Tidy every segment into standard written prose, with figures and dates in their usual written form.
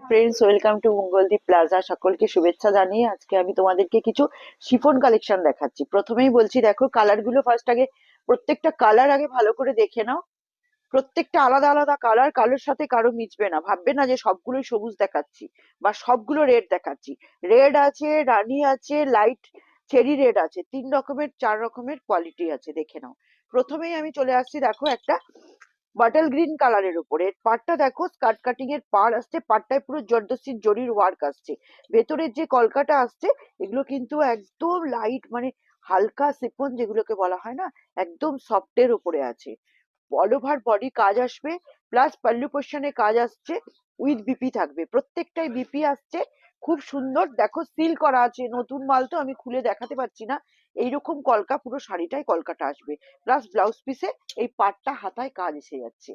Friends, welcome to Mangaldeep plaza. সকলকে শুভেচ্ছা জানিয়ে আজকে আমি তোমাদেরকে কিছু শিফন কালেকশন দেখাচ্ছি। প্রথমেই বলছি, দেখো কালার গুলো ফার্স্ট আগে প্রত্যেকটা কালার আগে ভালো করে দেখে নাও। প্রত্যেকটা আলাদা আলাদা কালার, কারোর সাথে কারো মিশবে না। ভাববে না যে সবগুলোই সবুজ দেখাচ্ছি বা সবগুলো রেড দেখাচ্ছি। রেড আছে, রানী আছে, লাইট চেরি রেড আছে, 3 রকমের 4 রকমের কোয়ালিটি আছে, দেখে নাও। প্রথমেই আমি চলে আসছি, দেখো একটা বটল গ্রিন কালারের উপরে পাড়টা দেখো, স্কার্ট কাটিং এর পাড় আসছে, পাড়টায় পুরো জর্দসির জরির ওয়ার্ক আসছে। ভেতরের যে কলকাটা আসছে, এগুলো কিন্তু একদম লাইট, মানে হালকা সিফন যেগুলোকে বলা হয় না, একদম সফটের উপরে আছে। অল ওভার বডি কাজ আসবে, প্লাস পাল্লু পোর্শনে কাজ আসছে, উইথ বিপি থাকবে, প্রত্যেকটাই বিপি আসছে। খুব সুন্দর, দেখো সিল করা আছে, নতুন মাল তো আমি খুলে দেখাতে পারছি না। এইরকম কলকা পুরো শাড়িটাই কলকাটা আসবে, প্লাস ব্লাউজ পিসে এই পাটটা হাতায় কাজ এসে যাচ্ছে।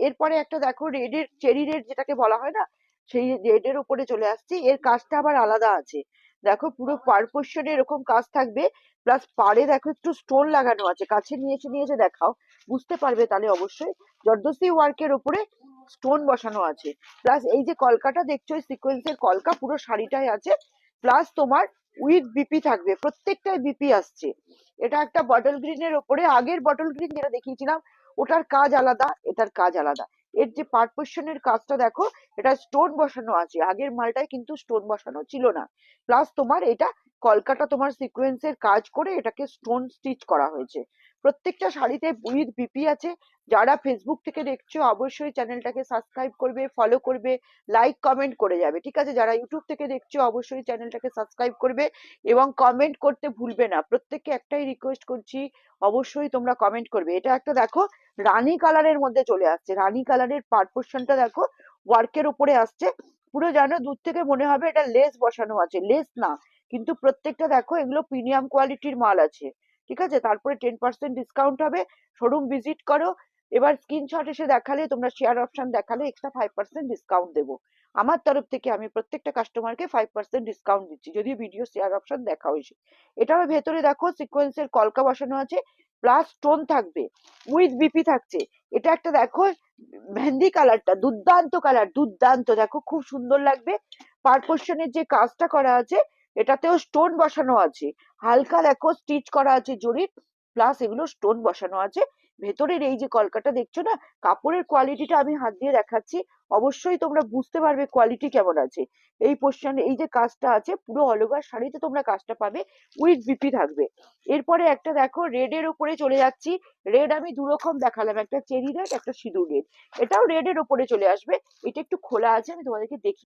এরপরে একটা দেখো রেডের চেরি রেড যেটাকে বলা হয় না, সেই রেডের উপরে চলে আসছি। এর কাজটা আবার আলাদা আছে, দেখো পুরো পার পোর্শনে এরকম কাজ থাকবে, প্লাস পাড়ে দেখো একটু স্টোন লাগানো আছে। কাছে নিয়ে এসে দেখাও, বুঝতে পারবে তাহলে অবশ্যই। জর্দসি ওয়ার্কের উপরে স্টোন বসানো আছে, প্লাস এই যে কলকাটা দেখছো, সিকোয়েন্সের কলকা পুরো শাড়িটাই আছে, প্লাস তোমার উইথ বিপি থাকবে, প্রত্যেকটাই বিপি আসছে। এটা একটা বটল গ্রিনের ওপরে, আগের বটল গ্রিন যেটা দেখিয়েছিলাম ওটার কাজ আলাদা, এটার কাজ আলাদা। এর যে পার্ট পোর্শনের কাজটা দেখো, এটা স্টোন বসানো আছে, আগের মালটায় কিন্তু স্টোন বসানো ছিল না। প্লাস তোমার এটা কলকাটা তোমার সিকোয়েন্সের কাজ করে এটাকে স্টোন স্টিচ করা হয়েছে। প্রত্যেকটা শাড়িতে উইথ বিপি আছে। যারা ফেসবুক থেকে দেখছো অবশ্যই চ্যানেলটাকে সাবস্ক্রাইব করবে, ফলো করবে, লাইক কমেন্ট করে যাবে, ঠিক আছে? যারা ইউটিউব থেকে দেখছো অবশ্যই চ্যানেলটাকে সাবস্ক্রাইব করবে এবং কমেন্ট করতে ভুলবে না। প্রত্যেককে একটাই রিকোয়েস্ট করছি, অবশ্যই তোমরা কমেন্ট করবে। এটা একটা দেখো রানী কালারের মধ্যে চলে আসছে, রানী কালারের পার্ট পোর্শনটা দেখো ওয়ার্কের উপরে আসছে। পুরো জানো, দূর থেকে মনে হবে এটা লেস বসানো আছে, লেস না, কিন্তু প্রত্যেকটা দেখো এগুলো প্রিমিয়াম কোয়ালিটির মাল আছে, ঠিক আছে? তারপরে 10% ডিসকাউন্ট হবে। শোরুম ভিজিট করো। এবার স্ক্রিনশট এসে দেখালে, তোমরা শেয়ার অপশন দেখালে এক্সট্রা 5% ডিসকাউন্ট দেবো। আমার তরফ থেকে আমি প্রত্যেকটা কাস্টমারকে 5% ডিসকাউন্ট দিচ্ছি, যদিও ভিডিও শেয়ার অপশন দেখা হয়েছে। এটার ভেতরে দেখো সিকোয়েন্সের কলকা বসানো আছে, প্লাস স্টোন থাকবে, উইথ বিপি থাকছে। এটা একটা দেখো মেহেন্দি কালারটা দুর্দান্ত কালার, দুর্দান্ত, দেখো খুব সুন্দর লাগবে। পার পোর্শনের যে কাজটা করা আছে, এটাতেও স্টোন বসানো আছে, হালকা দেখো স্টিচ করা আছে জরির, প্লাস এগুলো স্টোন বসানো আছে। ভেতরের এই যে কলকাটা দেখছো না, কাপড়ের কোয়ালিটিটা আমি হাত দিয়ে দেখাচ্ছি, অবশ্যই তোমরা বুঝতে পারবে কোয়ালিটি কেমন আছে। এই পোর্শনে এই যে কাজটা আছে, পুরো অল ওভার শাড়িতে তোমরা কাজটা পাবে, উইথ বিপি থাকবে। এরপরে একটা দেখো রেড এর উপরে চলে যাচ্ছি। রেড আমি 2 রকম দেখালাম, একটা চেরি রেড, একটা সিঁদুর রেড। এটাও রেড এর উপরে চলে আসবে। এটা একটু খোলা আছে, আমি তোমাদেরকে দেখি।